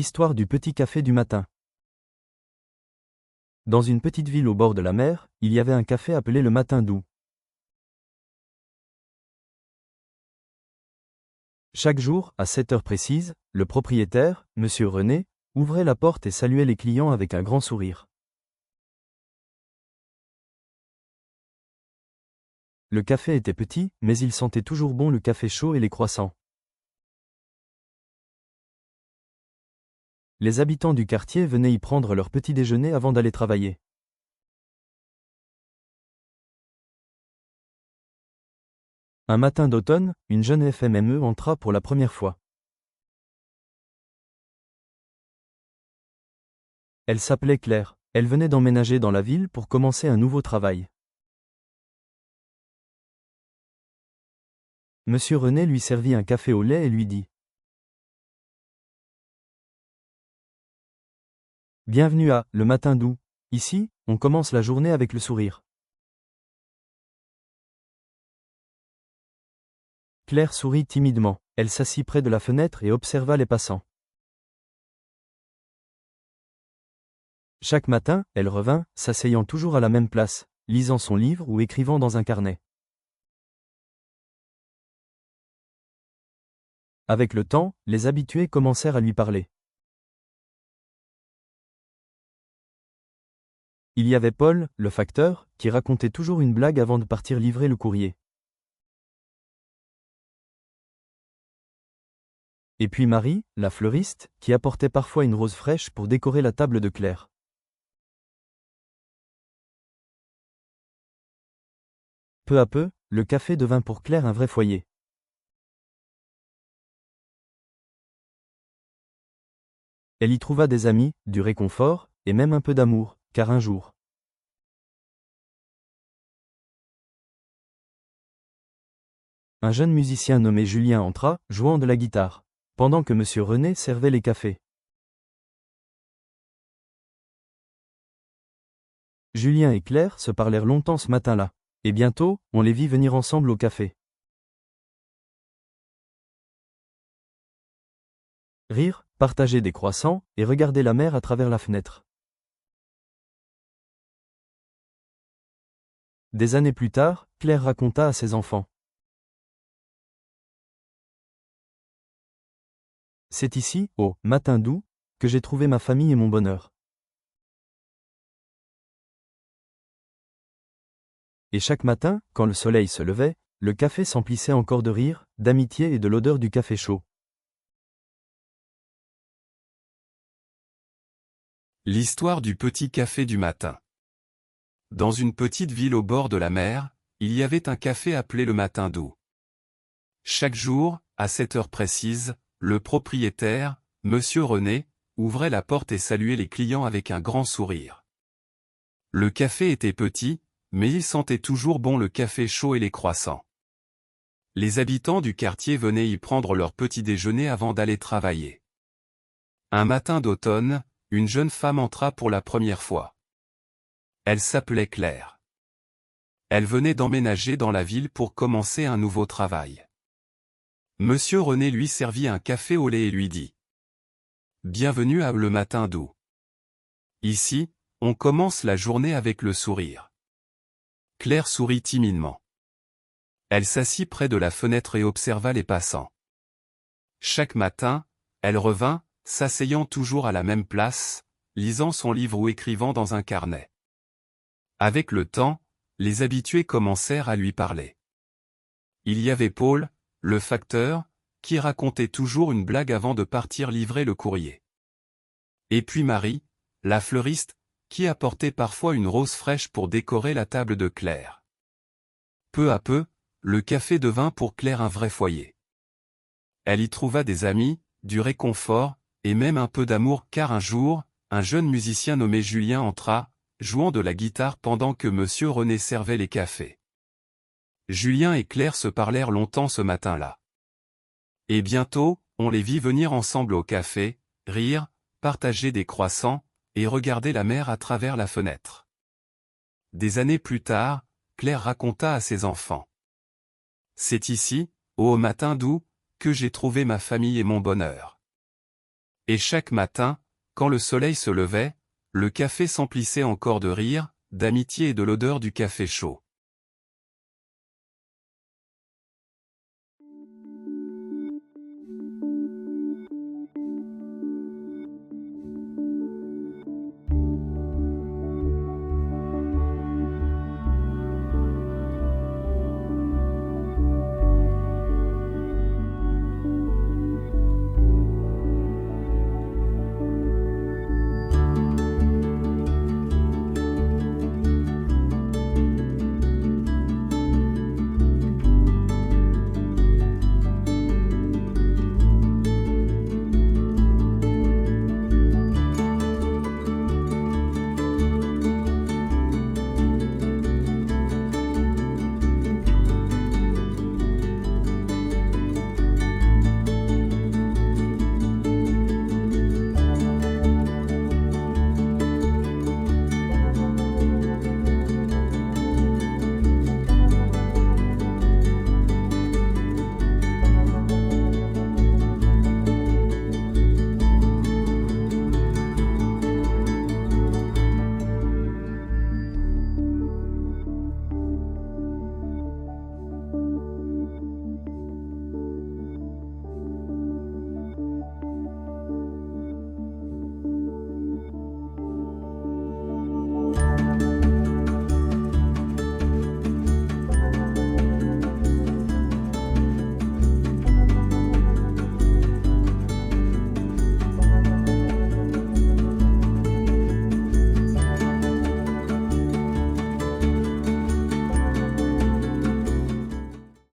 L'histoire du petit café du matin. Dans une petite ville au bord de la mer, il y avait un café appelé le Matin Doux. Chaque jour, à 7 heures précises, le propriétaire, Monsieur René, ouvrait la porte et saluait les clients avec un grand sourire. Le café était petit, mais il sentait toujours bon le café chaud et les croissants. Les habitants du quartier venaient y prendre leur petit déjeuner avant d'aller travailler. Un matin d'automne, une jeune FMME entra pour la première fois. Elle s'appelait Claire. Elle venait d'emménager dans la ville pour commencer un nouveau travail. Monsieur René lui servit un café au lait et lui dit : « Bienvenue à Le Matin Doux. Ici, on commence la journée avec le sourire. » Claire sourit timidement. Elle s'assit près de la fenêtre et observa les passants. Chaque matin, elle revint, s'asseyant toujours à la même place, lisant son livre ou écrivant dans un carnet. Avec le temps, les habitués commencèrent à lui parler. Il y avait Paul, le facteur, qui racontait toujours une blague avant de partir livrer le courrier. Et puis Marie, la fleuriste, qui apportait parfois une rose fraîche pour décorer la table de Claire. Peu à peu, le café devint pour Claire un vrai foyer. Elle y trouva des amis, du réconfort, et même un peu d'amour, car un jour, un jeune musicien nommé Julien entra, jouant de la guitare, pendant que Monsieur René servait les cafés. Julien et Claire se parlèrent longtemps ce matin-là, et bientôt, on les vit venir ensemble au café. Rire, partager des croissants, et regarder la mer à travers la fenêtre. Des années plus tard, Claire raconta à ses enfants. C'est ici, au Matin Doux, que j'ai trouvé ma famille et mon bonheur. Et chaque matin, quand le soleil se levait, le café s'emplissait encore de rire, d'amitié et de l'odeur du café chaud. L'histoire du petit café du matin. Dans une petite ville au bord de la mer, il y avait un café appelé le Matin Doux. Chaque jour, à 7 heures précises, le propriétaire, Monsieur René, ouvrait la porte et saluait les clients avec un grand sourire. Le café était petit, mais il sentait toujours bon le café chaud et les croissants. Les habitants du quartier venaient y prendre leur petit déjeuner avant d'aller travailler. Un matin d'automne, une jeune femme entra pour la première fois. Elle s'appelait Claire. Elle venait d'emménager dans la ville pour commencer un nouveau travail. Monsieur René lui servit un café au lait et lui dit : « Bienvenue à Le Matin Doux. Ici, on commence la journée avec le sourire. » Claire sourit timidement. Elle s'assit près de la fenêtre et observa les passants. Chaque matin, elle revint, s'asseyant toujours à la même place, lisant son livre ou écrivant dans un carnet. Avec le temps, les habitués commencèrent à lui parler. Il y avait Paul, le facteur, qui racontait toujours une blague avant de partir livrer le courrier. Et puis Marie, la fleuriste, qui apportait parfois une rose fraîche pour décorer la table de Claire. Peu à peu, le café devint pour Claire un vrai foyer. Elle y trouva des amis, du réconfort, et même un peu d'amour car un jour, un jeune musicien nommé Julien entra, jouant de la guitare pendant que Monsieur René servait les cafés. Julien et Claire se parlèrent longtemps ce matin-là. Et bientôt, on les vit venir ensemble au café, rire, partager des croissants, et regarder la mer à travers la fenêtre. Des années plus tard, Claire raconta à ses enfants. C'est ici, au Matin Doux, que j'ai trouvé ma famille et mon bonheur. Et chaque matin, quand le soleil se levait, le café s'emplissait encore de rire, d'amitié et de l'odeur du café chaud.